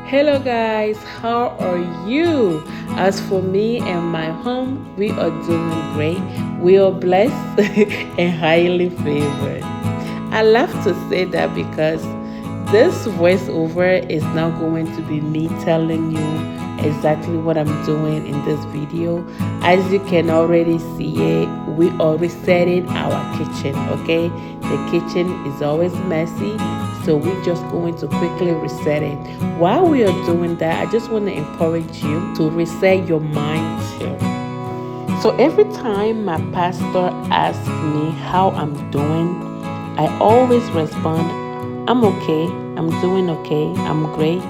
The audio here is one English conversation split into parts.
Hello guys, how are you? As for me and my home, we are doing great. We are blessed and highly favored. I love to say that because this voiceover is now going to be me telling you exactly what I'm doing in this video. As you can already see it, we are resetting our kitchen, okay? The kitchen is always messy, so we're just going to quickly reset it. While we are doing that, I just want to encourage you to reset your mind too. So every time my pastor asks me how I'm doing, I always respond, I'm okay, I'm doing okay, I'm great.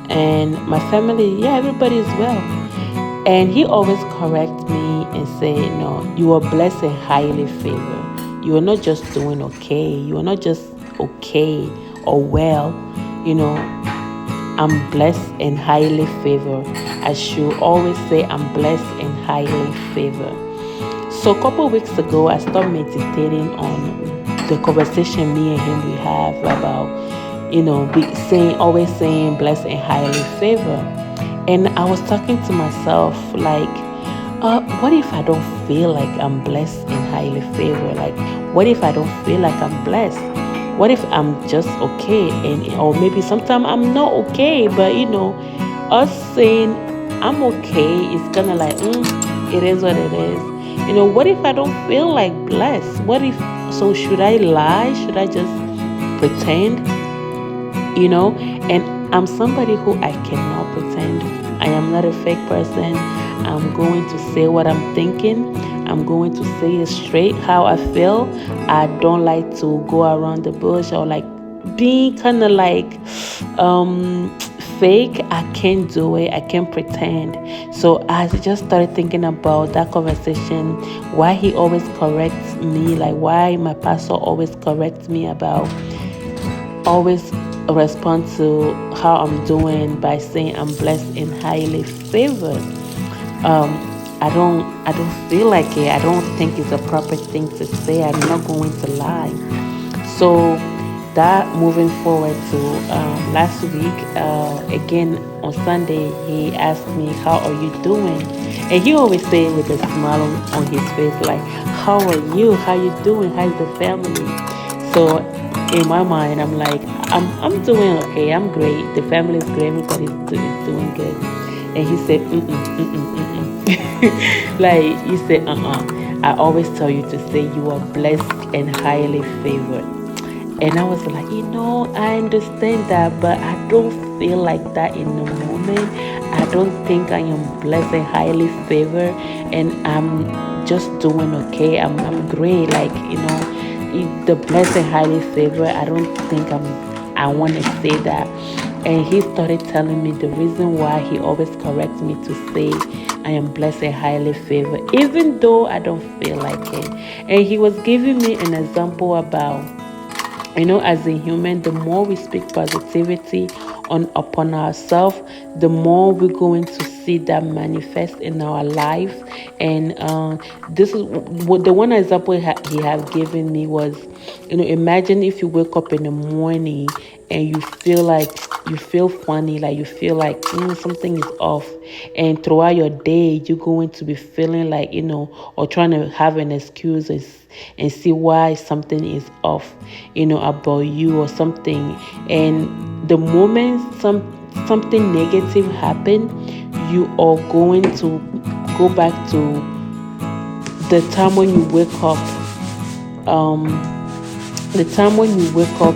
And my family, yeah, everybody is well. And he always corrects me and say, no, you are blessed and highly favored. You are not just doing okay. You are not just okay or well. You know, I'm blessed and highly favored. I should always say I'm blessed and highly favored. So a couple of weeks ago, I started meditating on the conversation me and him we have about, always saying blessed and highly favored. And I was talking to myself like, what if I don't feel like I'm blessed and highly favored? Like, what if I don't feel like I'm blessed? What if I'm just okay? Or maybe sometimes I'm not okay, but us saying I'm okay is kind of like, it is what it is. What if I don't feel like blessed? So should I lie? Should I just pretend? And I'm somebody who I cannot pretend. I am not a fake person. I'm going to say what I'm thinking. I'm going to say it straight how I feel. I don't like to go around the bush or like being kind of like fake. I can't do it. I can't pretend. So I just started thinking about that conversation, why he always corrects me, like why my pastor always corrects me about always respond to how I'm doing by saying I'm blessed and highly favored. I don't feel like it. I don't think it's a proper thing to say. I'm not going to lie. So that moving forward to last week, again on Sunday, he asked me, "How are you doing?" And he always say it with a smile on his face, like, "How are you? How you doing? How's the family?" So in my mind, I'm like, I'm doing okay. I'm great. The family is great. Is doing good. And he said, like he said, I always tell you to say you are blessed and highly favored. And I was like, I understand that, but I don't feel like that in the moment. I don't think I am blessed and highly favored, and I'm just doing okay. I'm great. Like, the blessed and highly favored, I don't think I want to say that. And he started telling me the reason why he always corrects me to say I am blessed and highly favored, even though I don't feel like it. And he was giving me an example about, as a human, the more we speak positivity upon ourselves, the more we're going to see that manifest in our life. And this is what the one example he have given me was, imagine if you wake up in the morning and you feel funny, like you feel like something is off, and throughout your day you're going to be feeling like, or trying to have an excuse and see why something is off, about you or something. And the moment something negative happen, you are going to go back to the time when you wake up,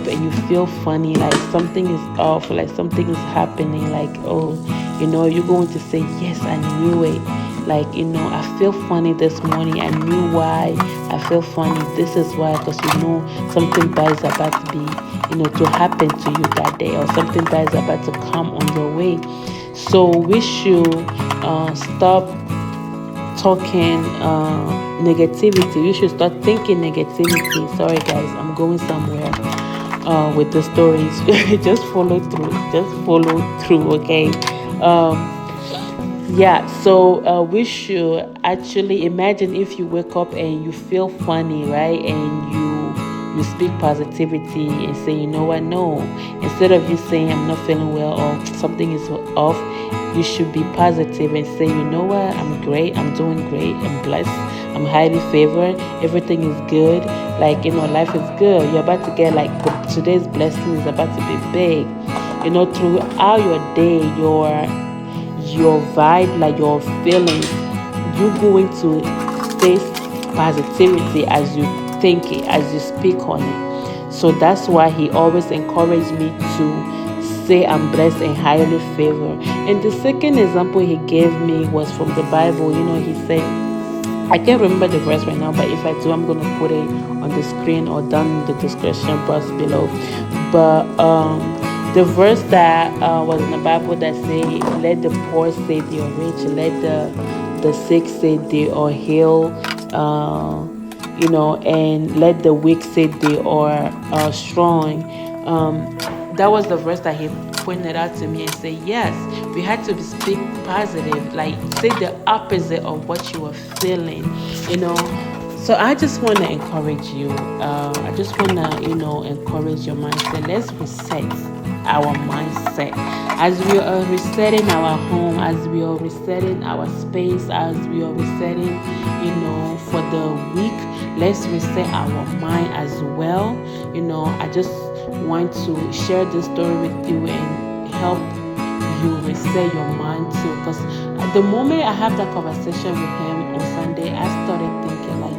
and you feel funny, like something is off, like something is happening, like, you're going to say, yes, I knew it. Like, I feel funny this morning. I knew why I feel funny. This is why, because something bad is about to be, to happen to you that day, or something bad is about to come on your way. So we should stop talking negativity. You should start thinking negativity. Sorry guys, I'm going somewhere with the stories. Just follow through, okay? Yeah, so we should actually imagine if you wake up and you feel funny, right? And you you speak positivity and say, you know what, no. Instead of you saying I'm not feeling well or something is off, you should be positive and say, you know what, I'm great, I'm doing great, I'm blessed, I'm highly favored, everything is good. Like, life is good. You're about to get like today's blessing is about to be big. Throughout your day, your vibe, like your feelings, you're going to face positivity as you think it, as you speak on it. So that's why he always encouraged me to say I'm blessed and highly favored. And the second example he gave me was from the Bible. He said, I can't remember the verse right now, but if I do, I'm going to put it on the screen or down in the description box below. But the verse that was in the Bible that say, let the poor say they are rich, let the sick say they are healed, and let the weak say they are strong. That was the verse that he pointed out to me and said, yes, we had to speak positive, like say the opposite of what you were feeling, So I just want to encourage you. I just want to, encourage your mindset. Let's reset our mindset. As we are resetting our home, as we are resetting our space, as we are resetting, for the week, let's reset our mind as well. I just want to share this story with you and help you reset your mind too. Because at the moment I had that conversation with him on Sunday, I started thinking like,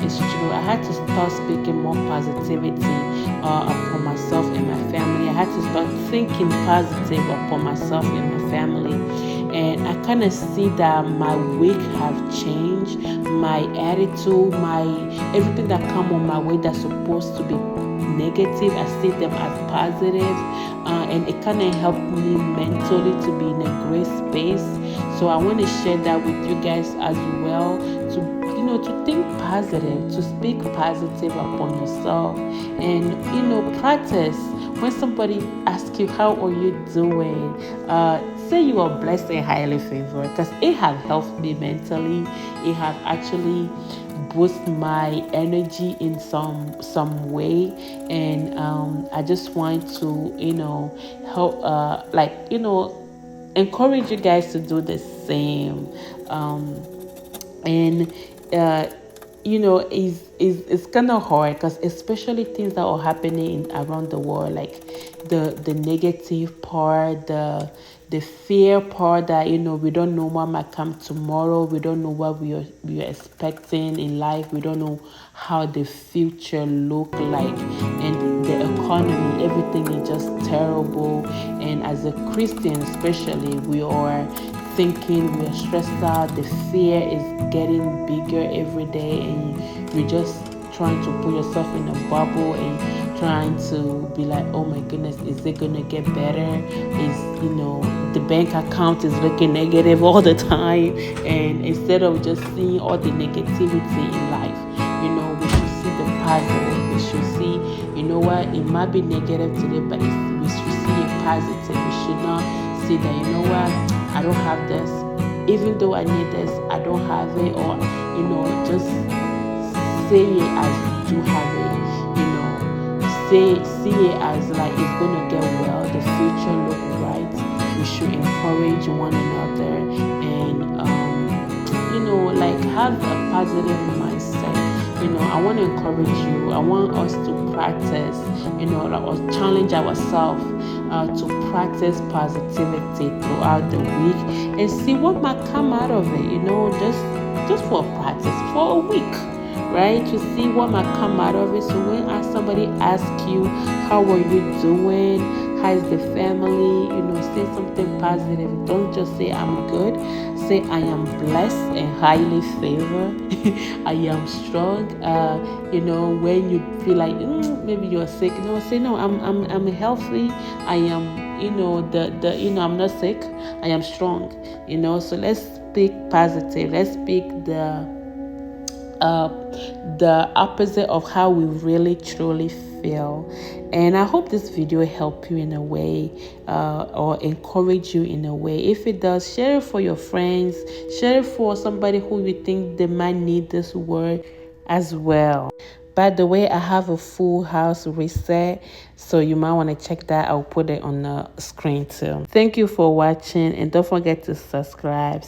it's true. I had to start speaking more positivity upon myself and my family. I had to start thinking positive upon myself and my family. And I kind of see that my week have changed. My attitude, everything that come on my way that's supposed to be negative, I see them as positive. And it kind of helped me mentally to be in a great space. So I want to share that with you guys as well, to think positive, to speak positive upon yourself, and practice. When somebody asks you how are you doing, say you are blessed and highly favored, because it has helped me mentally. It has actually boost my energy in some way, and I just want to help encourage you guys to do the same. And it's kind of hard, because especially things that are happening around the world, like the negative part, the fear part that we don't know what might come tomorrow. We don't know what we are expecting in life. We don't know how the future look like, and the economy, everything is just terrible. And as a Christian especially, we are thinking, we're stressed out. The fear is getting bigger every day, and you're just trying to put yourself in a bubble and trying to be like, oh my goodness, is it gonna get better? The bank account is looking negative all the time, and instead of just seeing all the negativity in life, we should see the positive. We should see, it might be negative today, but we should see it positive. We should not see that, I don't have this, even though I need this, I don't have it, or just say it as you do have it, see it as like it's gonna get well, the future look bright. We should encourage one another and have a positive mindset. I want to encourage you. I want us to practice, or challenge ourselves to practice positivity throughout the week and see what might come out of it, just for practice, for a week, right? To see what might come out of it. So when somebody asks you, how are you doing? How's the family? Say something positive. Don't just say I'm good. Say I am blessed and highly favored. I am strong. When you feel like maybe you're sick, say no. I'm healthy. I am. I'm not sick. I am strong. So let's speak positive. Let's speak the opposite of how we really truly feel. And I hope this video helped you in a way, or encourage you in a way. If it does, share it for your friends, share it for somebody who you think they might need this word as well. By the way, I have a full house reset, so you might want to check that. I'll put it on the screen too. Thank you for watching, and don't forget to subscribe.